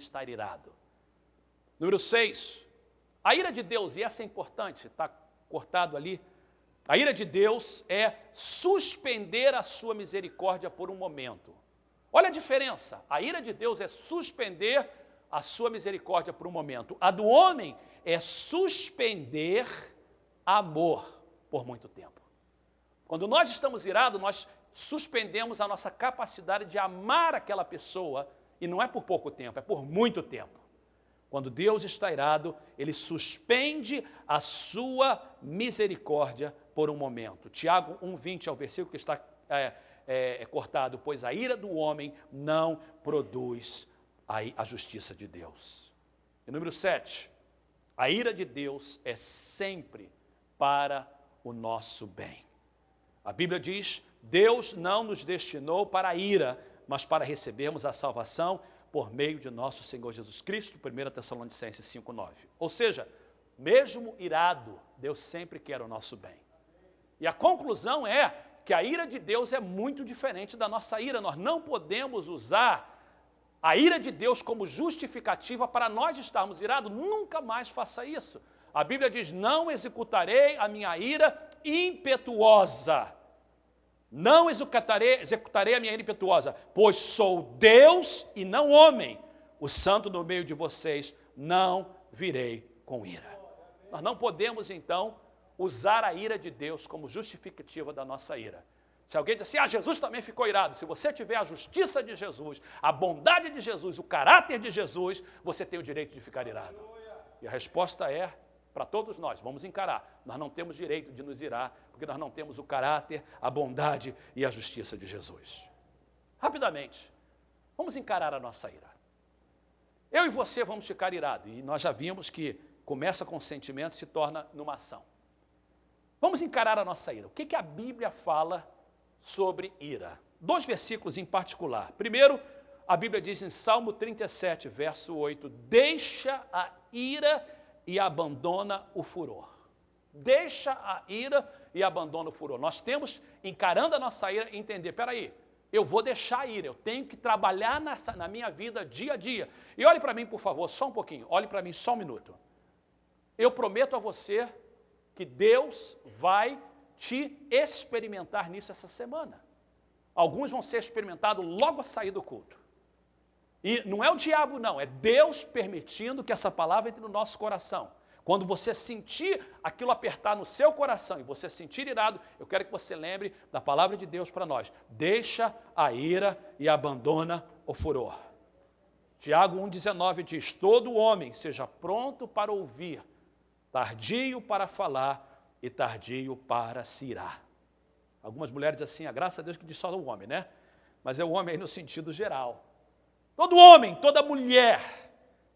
estar irado. Número 6, a ira de Deus, e essa é importante, está cortado ali, a ira de Deus é suspender a sua misericórdia por um momento. Olha a diferença, a ira de Deus é suspender a sua misericórdia por um momento. A do homem é suspender amor por muito tempo. Quando nós estamos irados, nós suspendemos a nossa capacidade de amar aquela pessoa, e não é por pouco tempo, é por muito tempo. Quando Deus está irado, Ele suspende a sua misericórdia por um momento. Tiago 1,20 é o versículo que está cortado, pois a ira do homem não produz a justiça de Deus. E número 7, a ira de Deus é sempre para o nosso bem. A Bíblia diz, Deus não nos destinou para a ira, mas para recebermos a salvação por meio de nosso Senhor Jesus Cristo, 1 Tessalonicenses 5,9. Ou seja, mesmo irado, Deus sempre quer o nosso bem. E a conclusão é que a ira de Deus é muito diferente da nossa ira. Nós não podemos usar a ira de Deus como justificativa para nós estarmos irados. Nunca mais faça isso. A Bíblia diz, não executarei a minha ira impetuosa. Não executarei a minha ira impetuosa, pois sou Deus e não homem. O santo no meio de vocês não virei com ira. Nós não podemos, então, usar a ira de Deus como justificativa da nossa ira. Se alguém diz assim, Jesus também ficou irado. Se você tiver a justiça de Jesus, a bondade de Jesus, o caráter de Jesus, você tem o direito de ficar irado. E a resposta é, para todos nós, vamos encarar. Nós não temos direito de nos irar, porque nós não temos o caráter, a bondade e a justiça de Jesus. Rapidamente, vamos encarar a nossa ira. Eu e você vamos ficar irados, e nós já vimos que começa com sentimento e se torna numa ação. Vamos encarar a nossa ira. O que a Bíblia fala sobre ira? 2 versículos em particular. Primeiro, a Bíblia diz em Salmo 37, verso 8, deixa a ira e abandona o furor. Deixa a ira e abandona o furor. Nós temos, encarando a nossa ira, entender, peraí, eu vou deixar a ira, eu tenho que trabalhar na minha vida dia a dia. E olhe para mim, por favor, só um pouquinho, olhe para mim só um minuto. Eu prometo a você que Deus vai te experimentar nisso essa semana. Alguns vão ser experimentados logo a sair do culto. E não é o diabo, não, é Deus permitindo que essa palavra entre no nosso coração. Quando você sentir aquilo apertar no seu coração e você sentir irado, eu quero que você lembre da palavra de Deus para nós. Deixa a ira e abandona o furor. Tiago 1,19 diz, todo homem seja pronto para ouvir, tardio para falar e tardio para se irar. Algumas mulheres dizem assim, graças a Deus que diz só o homem, né? Mas é o homem aí no sentido geral. Todo homem, toda mulher,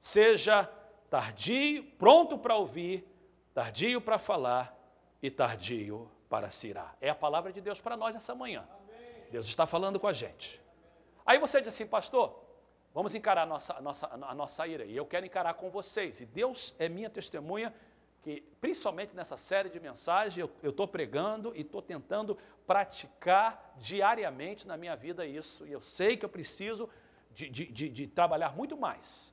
seja tardio, pronto para ouvir, tardio para falar e tardio para se irar. É a palavra de Deus para nós essa manhã. Amém. Deus está falando com a gente. Aí você diz assim, pastor, vamos encarar a nossa ira. E eu quero encarar com vocês. E Deus é minha testemunha, que principalmente nessa série de mensagens, eu estou pregando e estou tentando praticar diariamente na minha vida isso. E eu sei que eu preciso de trabalhar muito mais.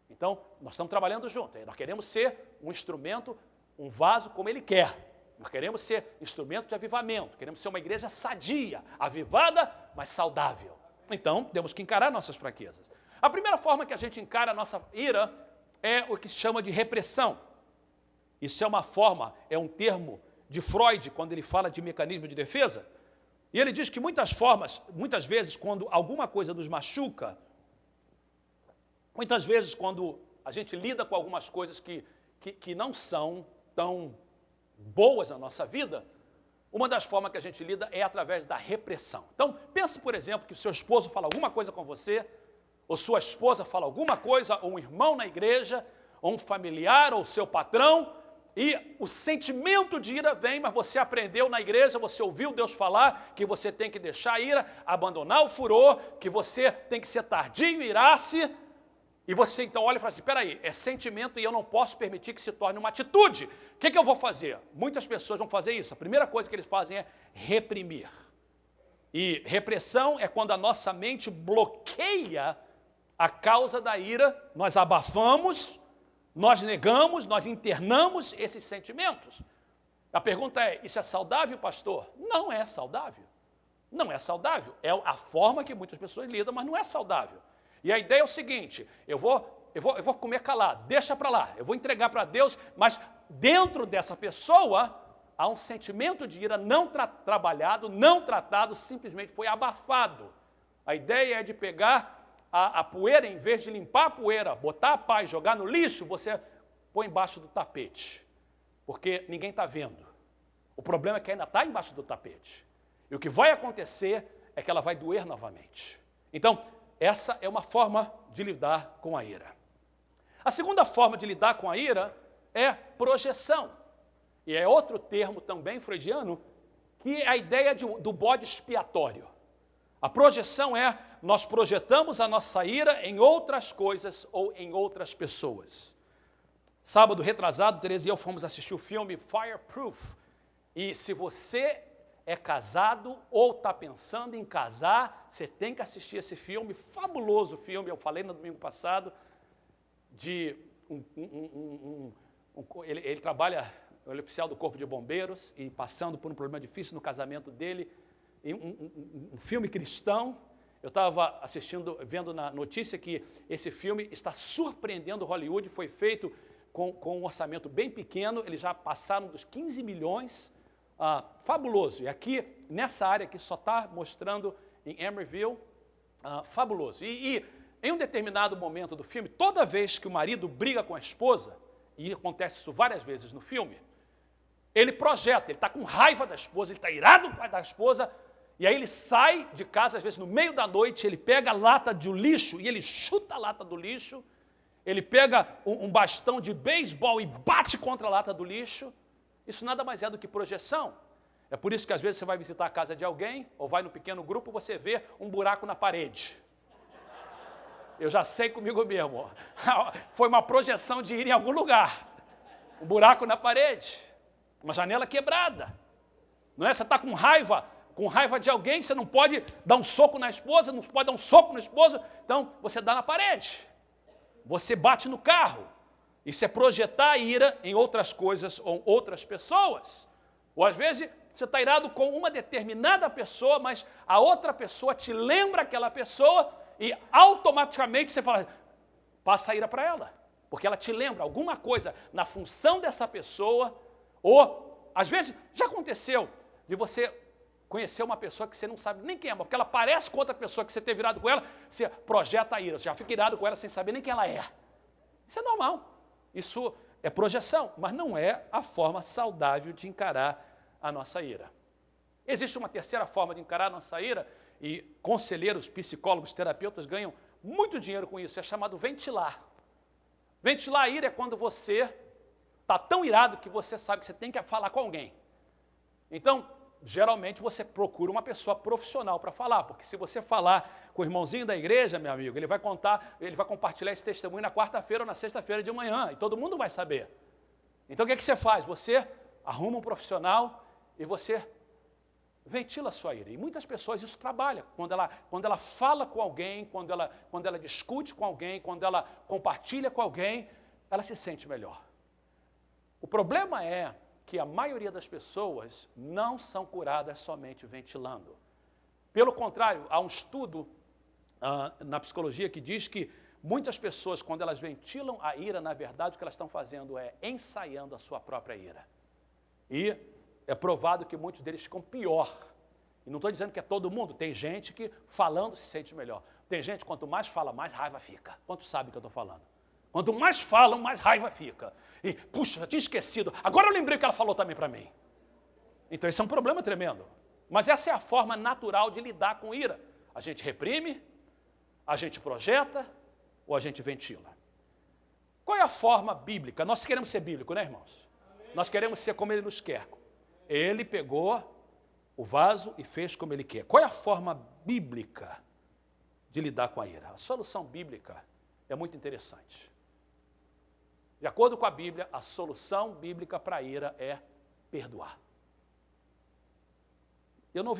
Então, nós estamos trabalhando junto. Nós queremos ser um instrumento, um vaso como Ele quer. Nós queremos ser instrumento de avivamento. Queremos ser uma igreja sadia, avivada, mas saudável. Então, temos que encarar nossas fraquezas. A primeira forma que a gente encara a nossa ira é o que se chama de repressão. Isso é uma forma, é um termo de Freud, quando ele fala de mecanismo de defesa. E ele diz que muitas vezes, quando alguma coisa nos machuca, muitas vezes, quando a gente lida com algumas coisas que não são tão boas na nossa vida, uma das formas que a gente lida é através da repressão. Então, pense, por exemplo, que o seu esposo fala alguma coisa com você, ou sua esposa fala alguma coisa, ou um irmão na igreja, ou um familiar, ou seu patrão, e o sentimento de ira vem, mas você aprendeu na igreja, você ouviu Deus falar que você tem que deixar a ira, abandonar o furor, que você tem que ser tardio e irar-se, e você então olha e fala assim, peraí, é sentimento e eu não posso permitir que se torne uma atitude. O que eu vou fazer? Muitas pessoas vão fazer isso. A primeira coisa que eles fazem é reprimir. E repressão é quando a nossa mente bloqueia a causa da ira, nós abafamos, nós negamos, nós internamos esses sentimentos. A pergunta é, isso é saudável, pastor? Não é saudável. Não é saudável. É a forma que muitas pessoas lidam, mas não é saudável. E a ideia é o seguinte, eu vou comer calado, deixa para lá, eu vou entregar para Deus, mas dentro dessa pessoa há um sentimento de ira não trabalhado, não tratado, simplesmente foi abafado. A ideia é de pegar a poeira, em vez de limpar a poeira, botar a pá e jogar no lixo, você põe embaixo do tapete, porque ninguém está vendo. O problema é que ainda está embaixo do tapete. E o que vai acontecer é que ela vai doer novamente. Então, essa é uma forma de lidar com a ira. A segunda forma de lidar com a ira é projeção. E é outro termo também freudiano, que é a ideia do bode expiatório. A projeção é, nós projetamos a nossa ira em outras coisas ou em outras pessoas. Sábado retrasado, Tereza e eu fomos assistir o filme Fireproof. E se você é casado ou está pensando em casar, você tem que assistir esse filme, fabuloso filme, eu falei no domingo passado, de ele trabalha, ele é oficial do Corpo de Bombeiros, e passando por um problema difícil no casamento dele, um filme cristão. Eu estava vendo na notícia que esse filme está surpreendendo Hollywood, foi feito com um orçamento bem pequeno, eles já passaram dos 15 milhões, fabuloso. E aqui, nessa área que só está mostrando em Emeryville, fabuloso. E em um determinado momento do filme, toda vez que o marido briga com a esposa, e acontece isso várias vezes no filme, ele projeta, ele está com raiva da esposa, ele está irado da esposa, e aí ele sai de casa, às vezes no meio da noite, ele pega a lata de lixo e ele chuta a lata do lixo, ele pega um bastão de beisebol e bate contra a lata do lixo. Isso nada mais é do que projeção. É por isso que às vezes você vai visitar a casa de alguém, ou vai no pequeno grupo, você vê um buraco na parede. Eu já sei comigo mesmo, foi uma projeção de ir em algum lugar. Um buraco na parede, uma janela quebrada. Não é? Você está com raiva de alguém, você não pode dar um soco na esposa, não pode dar um soco no esposo, então você dá na parede. Você bate no carro. Isso é projetar a ira em outras coisas ou outras pessoas. Ou às vezes você está irado com uma determinada pessoa, mas a outra pessoa te lembra aquela pessoa e automaticamente você fala, passa a ira para ela. Porque ela te lembra alguma coisa na função dessa pessoa, ou às vezes já aconteceu de você conhecer uma pessoa que você não sabe nem quem é, porque ela parece com outra pessoa que você ter virado com ela, você projeta a ira, você já fica irado com ela sem saber nem quem ela é. Isso é normal, isso é projeção, mas não é a forma saudável de encarar a nossa ira. Existe uma terceira forma de encarar a nossa ira, e conselheiros, psicólogos, terapeutas ganham muito dinheiro com isso, é chamado ventilar. Ventilar a ira é quando você está tão irado que você sabe que você tem que falar com alguém. Então, geralmente você procura uma pessoa profissional para falar, porque se você falar com o irmãozinho da igreja, meu amigo, ele vai compartilhar esse testemunho na quarta-feira ou na sexta-feira de manhã, e todo mundo vai saber. Então o que você faz? Você arruma um profissional e você ventila a sua ira. E muitas pessoas isso trabalha, quando ela fala com alguém, quando ela discute com alguém, quando ela compartilha com alguém, ela se sente melhor. O problema é que a maioria das pessoas não são curadas somente ventilando. Pelo contrário, há um estudo na psicologia que diz que muitas pessoas, quando elas ventilam a ira, na verdade, o que elas estão fazendo é ensaiando a sua própria ira. E é provado que muitos deles ficam pior. E não estou dizendo que é todo mundo, tem gente que falando se sente melhor. Tem gente, quanto mais fala, mais raiva fica. Quantos sabem o que eu estou falando? Quanto mais falam, mais raiva fica. E, puxa, já tinha esquecido. Agora eu lembrei o que ela falou também para mim. Então, esse é um problema tremendo. Mas essa é a forma natural de lidar com ira. A gente reprime, a gente projeta ou a gente ventila. Qual é a forma bíblica? Nós queremos ser bíblicos, né, irmãos? Amém. Nós queremos ser como ele nos quer. Ele pegou o vaso e fez como ele quer. Qual é a forma bíblica de lidar com a ira? A solução bíblica é muito interessante. De acordo com a Bíblia, a solução bíblica para a ira é perdoar. Eu não